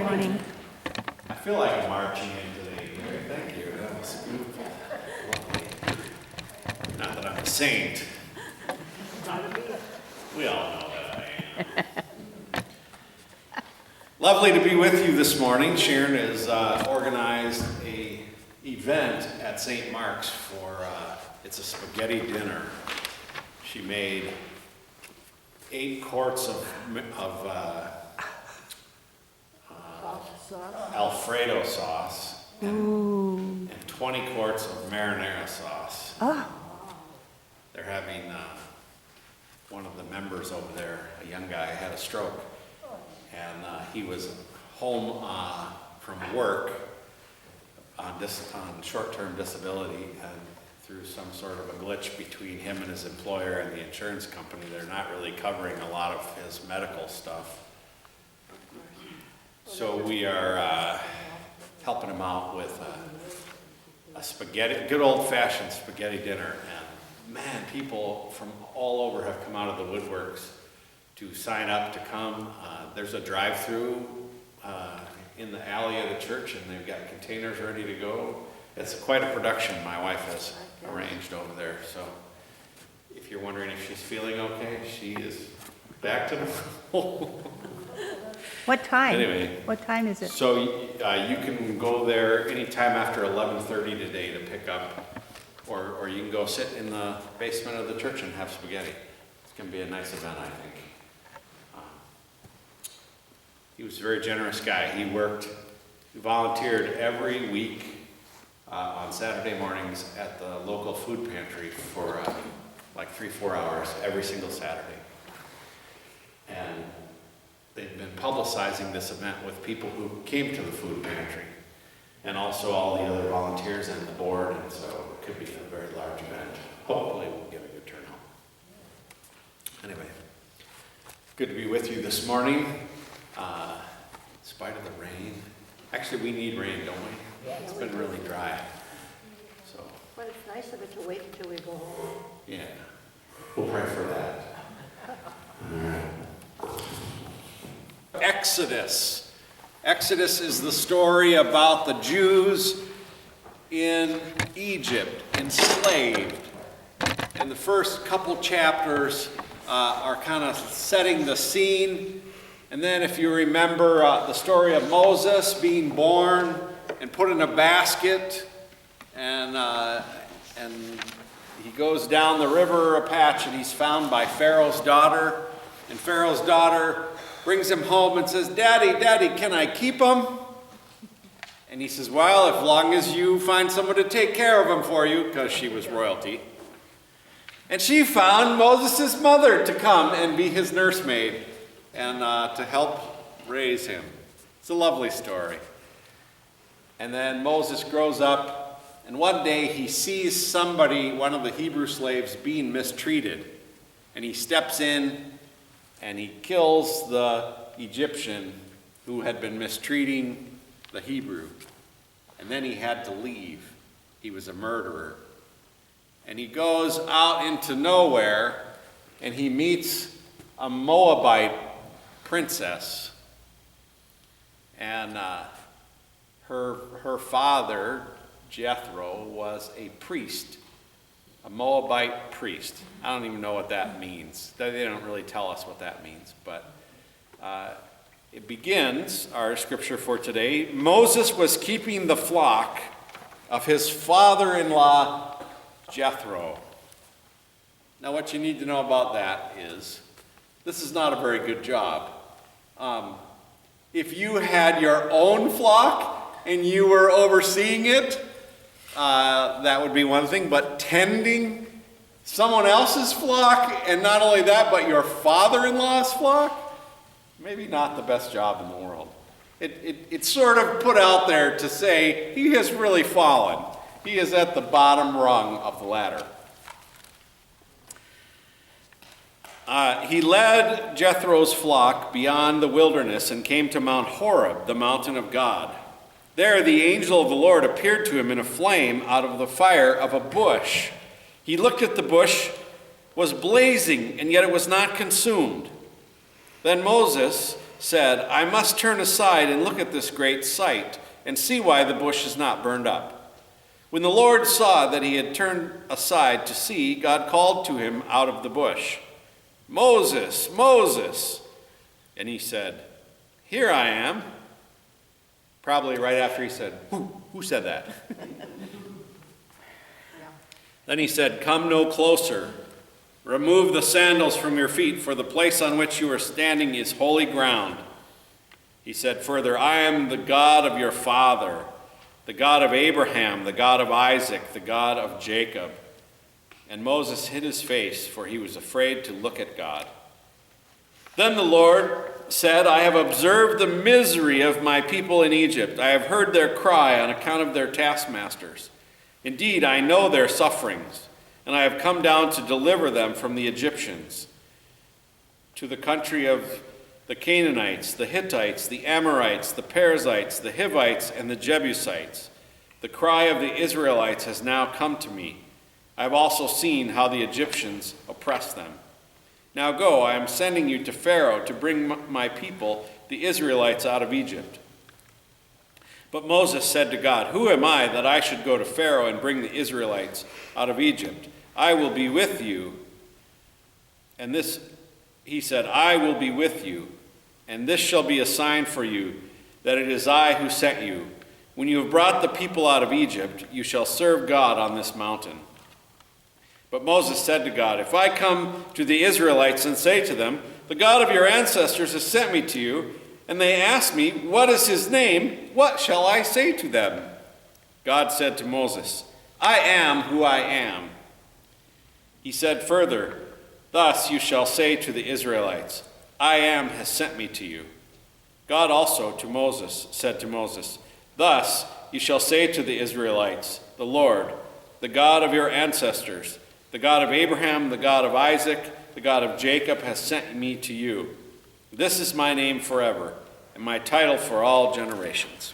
morning. I feel like I'm marching in today, Gary. Thank you. That was beautiful. Lovely. Not that I'm a saint. We all know that I am. Lovely to be with you this morning. Sharon has organized a event at St. Mark's for, it's a spaghetti dinner. She made 8 quarts of Alfredo sauce and 20 quarts of marinara sauce. Oh, They're having one of the members over there, a young guy, had a stroke, and he was home from work on short-term disability, and through some sort of a glitch between him and his employer and the insurance company, they're not really covering a lot of his medical stuff. So we are helping him out with a spaghetti, good old-fashioned spaghetti dinner. And man, people from all over have come out of the woodworks to sign up to come. There's a drive-through in the alley of the church, and they've got containers ready to go. It's quite a production my wife has arranged over there. So if you're wondering if she's feeling okay, she is back to normal. what time? Anyway. What time is it? So you can go there anytime after 11:30 today to pick up, or you can go sit in the basement of the church and have spaghetti. It's going to be a nice event, I think. He was a very generous guy. He volunteered every week on Saturday mornings at the local food pantry for like 3-4 hours every single Saturday. And they've been publicizing this event with people who came to the food pantry, and also all the other volunteers and the board, and so it could be a very large event. Hopefully we'll get a good turnout. Anyway, good to be with you this morning, in spite of the rain. Actually, we need rain, don't we? Yeah, it's been really dry. So. But it's nice of it to wait until we go home. Yeah, we'll pray for that. Exodus. Exodus is the story about the Jews in Egypt, enslaved. And the first couple chapters are kind of setting the scene. And then if you remember the story of Moses being born and put in a basket, and he goes down the river a patch, and he's found by Pharaoh's daughter. And Pharaoh's daughter brings him home and says, Daddy, Daddy, can I keep him? And he says, well, as long as you find someone to take care of him for you, because she was royalty. And she found Moses' mother to come and be his nursemaid and to help raise him. It's a lovely story. And then Moses grows up, and one day he sees somebody, one of the Hebrew slaves, being mistreated. And he steps in and he kills the Egyptian who had been mistreating the Hebrew. And then he had to leave. He was a murderer. And he goes out into nowhere, and he meets a Moabite princess. And her father, Jethro, was a priest. A Moabite priest. I don't even know what that means. They don't really tell us what that means, but it begins, our scripture for today. Moses was keeping the flock of his father-in-law, Jethro. Now what you need to know about that is, this is not a very good job. If you had your own flock and you were overseeing it, that would be one thing, but tending someone else's flock, and not only that, but your father-in-law's flock, maybe not the best job in the world. It's sort of put out there to say he has really fallen. He is at the bottom rung of the ladder. He led Jethro's flock beyond the wilderness and came to Mount Horeb, the mountain of God. There the angel of the Lord appeared to him in a flame out of the fire of a bush. He looked at the bush, was blazing, and yet it was not consumed. Then Moses said, "I must turn aside and look at this great sight and see why the bush is not burned up." When the Lord saw that he had turned aside to see, God called to him out of the bush, "Moses, Moses." And he said, "Here I am." Probably right after he said, Who said that? Then he said, "Come no closer. Remove the sandals from your feet, for the place on which you are standing is holy ground." He said further, "I am the God of your father, the God of Abraham, the God of Isaac, the God of Jacob." And Moses hid his face, for he was afraid to look at God. Then the Lord said, "I have observed the misery of my people in Egypt. I have heard their cry on account of their taskmasters. Indeed, I know their sufferings, and I have come down to deliver them from the Egyptians, to the country of the Canaanites, the Hittites, the Amorites, the Perizzites, the Hivites, and the Jebusites. The cry of the Israelites has now come to me. I have also seen how the Egyptians oppress them. Now go, I am sending you to Pharaoh to bring my people, the Israelites, out of Egypt." But Moses said to God, "Who am I that I should go to Pharaoh and bring the Israelites out of Egypt? I will be with you." And he said, "I will be with you, and this shall be a sign for you, that it is I who sent you. When you have brought the people out of Egypt, you shall serve God on this mountain." But Moses said to God, "If I come to the Israelites and say to them, 'The God of your ancestors has sent me to you,' and they ask me, 'What is his name?' what shall I say to them?" God said to Moses, "I am who I am." He said further, "Thus you shall say to the Israelites, 'I am has sent me to you.'" God also said to Moses, "Thus you shall say to the Israelites, 'The Lord, the God of your ancestors, the God of Abraham, the God of Isaac, the God of Jacob has sent me to you. This is my name forever, and my title for all generations.'"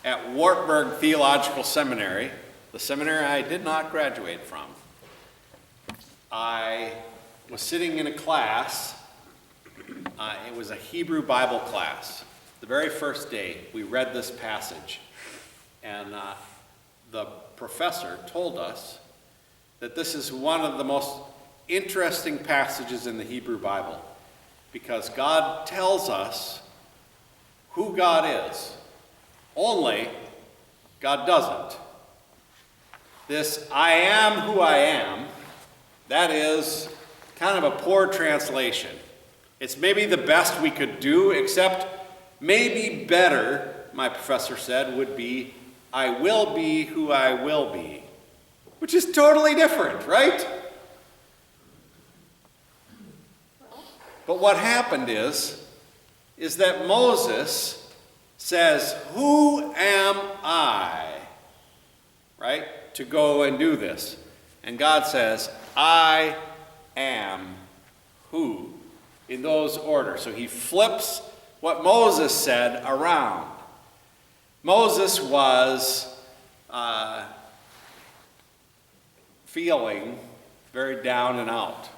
At Wartburg Theological Seminary, the seminary I did not graduate from, I was sitting in a class. It was a Hebrew Bible class. The very first day, we read this passage, and the professor told us that this is one of the most interesting passages in the Hebrew Bible, because God tells us who God is, only God doesn't. This "I am who I am," that is kind of a poor translation. It's maybe the best we could do, except maybe better, my professor said, would be "I will be who I will be," which is totally different, right? But what happened is that Moses says, "Who am I?" Right? To go and do this. And God says, "I am who?" In those orders. So he flips what Moses said around. Moses was feeling very down and out.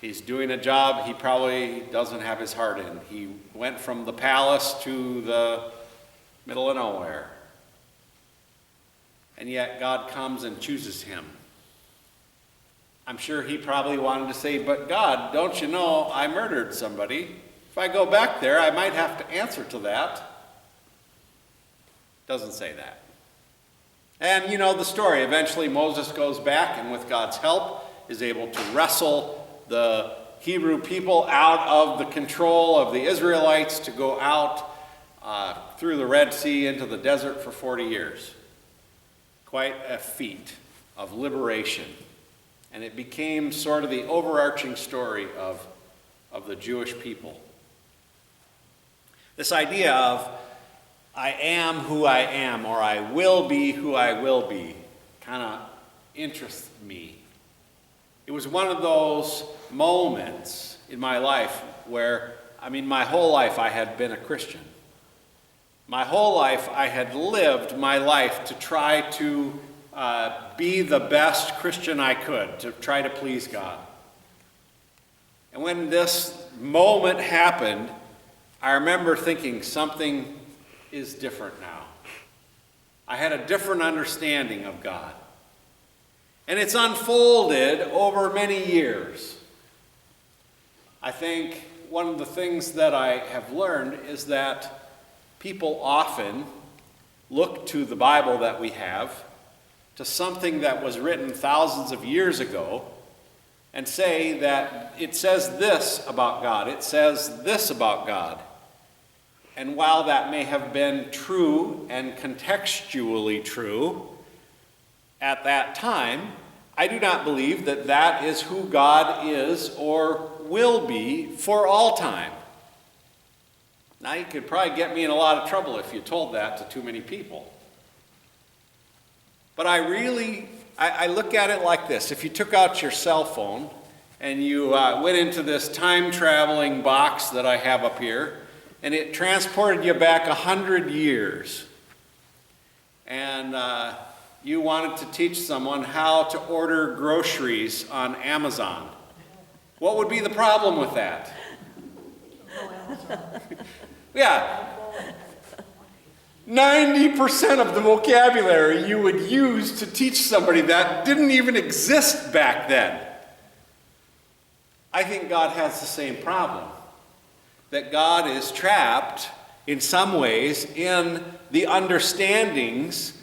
He's doing a job he probably doesn't have his heart in. He went from the palace to the middle of nowhere. And yet God comes and chooses him. I'm sure he probably wanted to say, "But God, don't you know I murdered somebody? If I go back there, I might have to answer to that." Doesn't say that. And you know the story. Eventually Moses goes back and with God's help is able to wrestle the Hebrew people out of the control of the Israelites to go out through the Red Sea into the desert for 40 years. Quite a feat of liberation. And it became sort of the overarching story of the Jewish people. This idea of "I am who I am," or "I will be who I will be," kind of interests me. It was one of those moments in my life where, my whole life I had been a Christian. My whole life I had lived my life to try to be the best Christian I could, to try to please God. And when this moment happened, I remember thinking something is different now. I had a different understanding of God. And it's unfolded over many years. I think one of the things that I have learned is that people often look to the Bible that we have, to something that was written thousands of years ago, and say that it says this about God, it says this about God. And while that may have been true and contextually true at that time, I do not believe that that is who God is or will be for all time. Now, you could probably get me in a lot of trouble if you told that to too many people. But I look at it like this. If you took out your cell phone and you went into this time-traveling box that I have up here, and it transported you back 100 years, and you wanted to teach someone how to order groceries on Amazon, what would be the problem with that? Yeah. 90% of the vocabulary you would use to teach somebody that didn't even exist back then. I think God has the same problem. That God is trapped, in some ways, in the understandings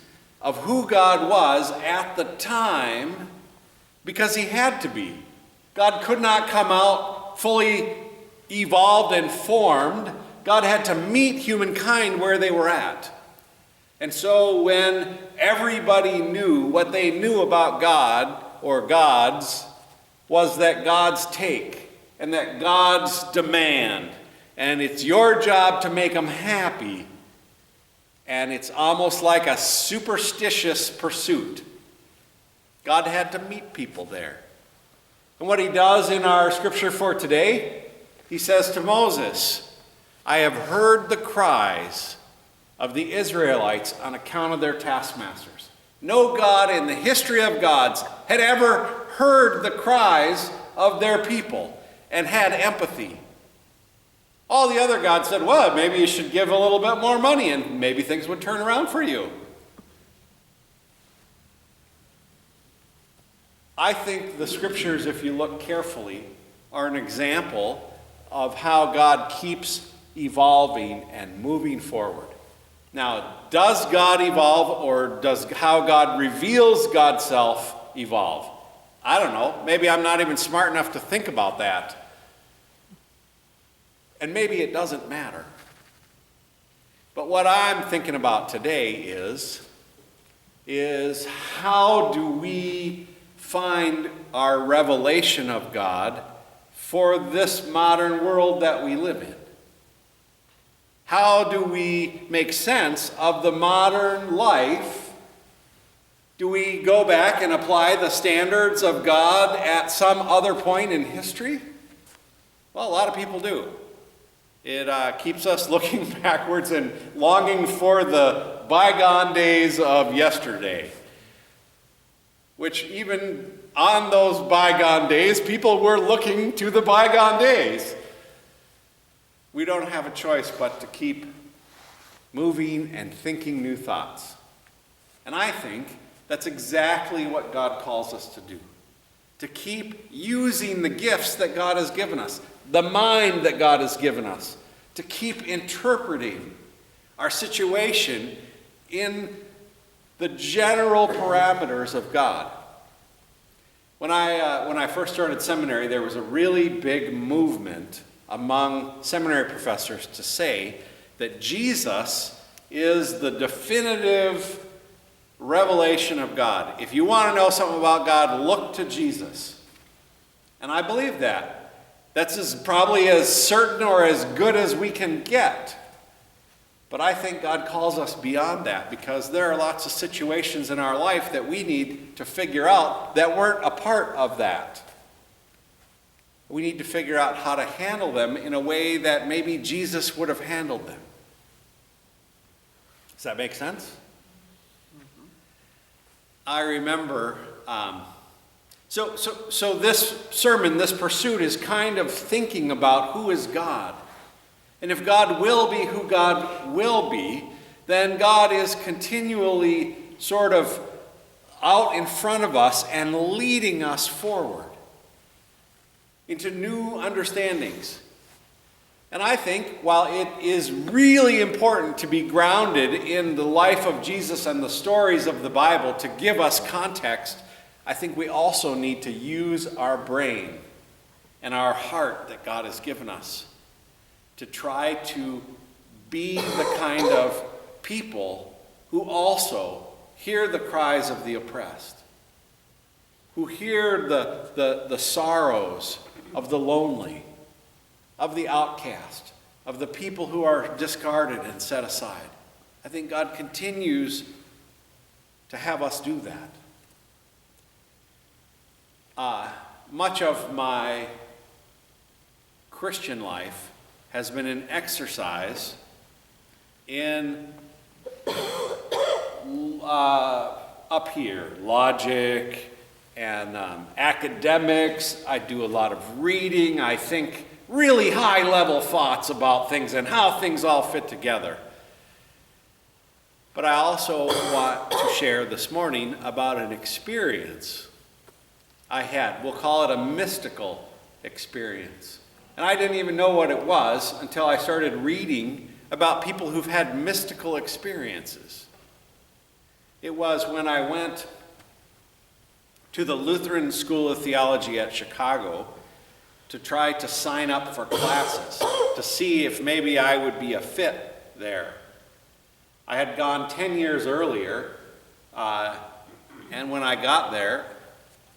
of who God was at the time, because he had to be. God could not come out fully evolved and formed. God had to meet humankind where they were at. And so when everybody knew what they knew about God, or gods, was that God's take, and that God's demand, and it's your job to make them happy, and it's almost like a superstitious pursuit. God had to meet people there. And what he does in our scripture for today, he says to Moses, I have heard the cries of the Israelites on account of their taskmasters. No God in the history of gods had ever heard the cries of their people and had empathy. All the other gods said, well, maybe you should give a little bit more money and maybe things would turn around for you. I think the scriptures, if you look carefully, are an example of how God keeps evolving and moving forward. Now, does God evolve, or does how God reveals God's self evolve? I don't know. Maybe I'm not even smart enough to think about that. And maybe it doesn't matter. But what I'm thinking about today is how do we find our revelation of God for this modern world that we live in? How do we make sense of the modern life? Do we go back and apply the standards of God at some other point in history? Well, a lot of people do. It keeps us looking backwards and longing for the bygone days of yesterday. Which even on those bygone days, people were looking to the bygone days. We don't have a choice but to keep moving and thinking new thoughts. And I think that's exactly what God calls us to do. To keep using the gifts that God has given us, the mind that God has given us, to keep interpreting our situation in the general parameters of God. When I first started seminary, there was a really big movement among seminary professors to say that Jesus is the definitive revelation of God. If you want to know something about God, look to Jesus. And I believe that. That's probably as certain or as good as we can get. But I think God calls us beyond that, because there are lots of situations in our life that we need to figure out that weren't a part of that. We need to figure out how to handle them in a way that maybe Jesus would have handled them. Does that make sense? I remember So this sermon, this pursuit is kind of thinking about who is God. And if God will be who God will be, then God is continually sort of out in front of us and leading us forward into new understandings. And I think while it is really important to be grounded in the life of Jesus and the stories of the Bible to give us context, I think we also need to use our brain and our heart that God has given us to try to be the kind of people who also hear the cries of the oppressed, who hear the sorrows of the lonely, of the outcast, of the people who are discarded and set aside. I think God continues to have us do that. Much of my Christian life has been an exercise in up here, logic and academics. I do a lot of reading. I think really high-level thoughts about things and how things all fit together. But I also want to share this morning about an experience I had. We'll call it a mystical experience. And I didn't even know what it was until I started reading about people who've had mystical experiences. It was when I went to the Lutheran School of Theology at Chicago to try to sign up for classes, to see if maybe I would be a fit there. I had gone 10 years earlier, and when I got there,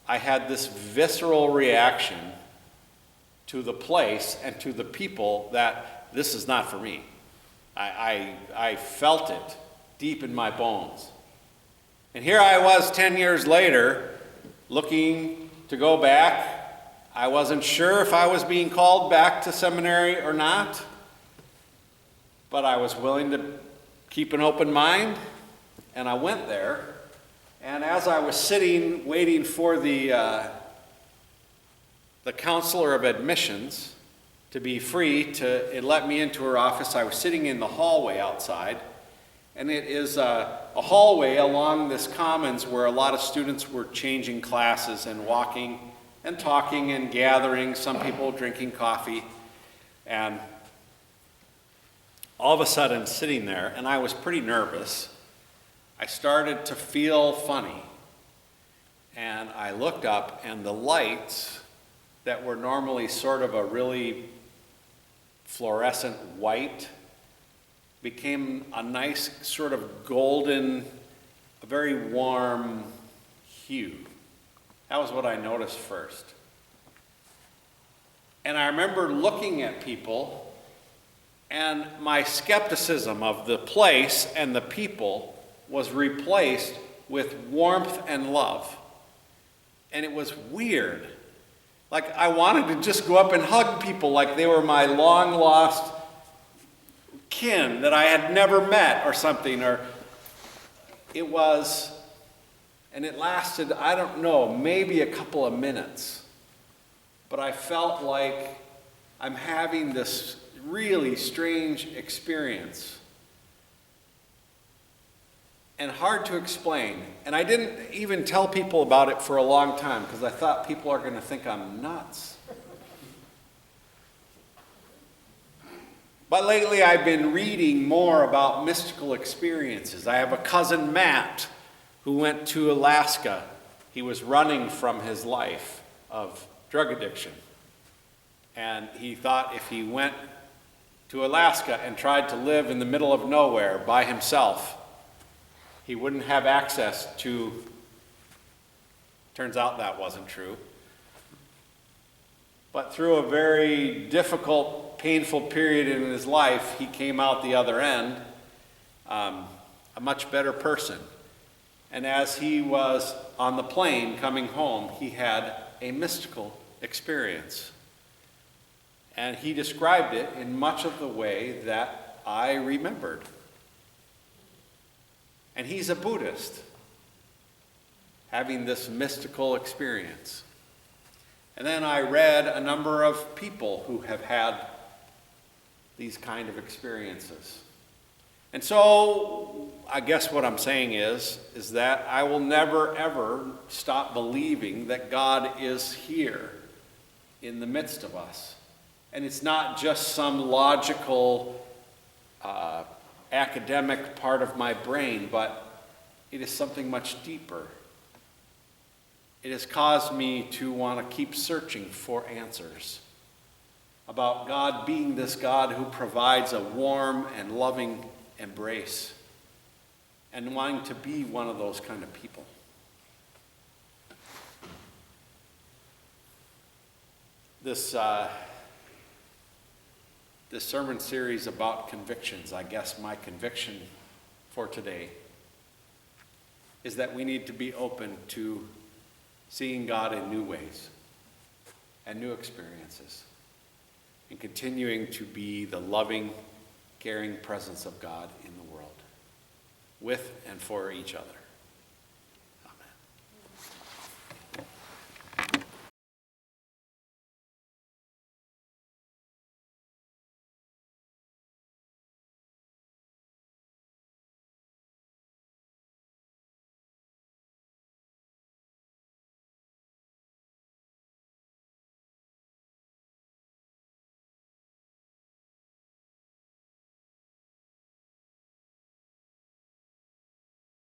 I had this visceral reaction to the place and to the people that this is not for me. I felt it deep in my bones. And here I was 10 years later, looking to go back. I wasn't sure if I was being called back to seminary or not, but I was willing to keep an open mind, and I went there. And as I was sitting, waiting for the counselor of admissions to be free to let me into her office, I was sitting in the hallway outside, and it is a hallway along this commons where a lot of students were changing classes and walking and talking and gathering, some people drinking coffee. And all of a sudden, sitting there, and I was pretty nervous, I started to feel funny. And I looked up, and the lights that were normally sort of a really fluorescent white became a nice sort of golden, a very warm hue. That was what I noticed first. And I remember looking at people, and my skepticism of the place and the people was replaced with warmth and love. And it was weird. Like I wanted to just go up and hug people like they were my long-lost kin that I had never met or something. Or it was, and it lasted, I don't know, maybe a couple of minutes. But I felt like I'm having this really strange experience. And hard to explain. And I didn't even tell people about it for a long time because I thought people are going to think I'm nuts. But lately I've been reading more about mystical experiences. I have a cousin, Matt, who went to Alaska. He was running from his life of drug addiction. And he thought if he went to Alaska and tried to live in the middle of nowhere by himself, he wouldn't have access to, turns out that wasn't true. But through a very difficult, painful period in his life, he came out the other end a much better person. And as he was on the plane coming home, he had a mystical experience. And he described it in much of the way that I remembered. And he's a Buddhist. having this mystical experience. And then I read a number of people who have had these kind of experiences. And so I guess what I'm saying is that I will never ever stop believing that God is here in the midst of us. And it's not just some logical, academic part of my brain, but it is something much deeper. It has caused me to want to keep searching for answers about God being this God who provides a warm and loving embrace, and wanting to be one of those kind of people. This sermon series about convictions, I guess my conviction for today is that we need to be open to seeing God in new ways and new experiences, and continuing to be the loving, caring presence of God in the world, with and for each other.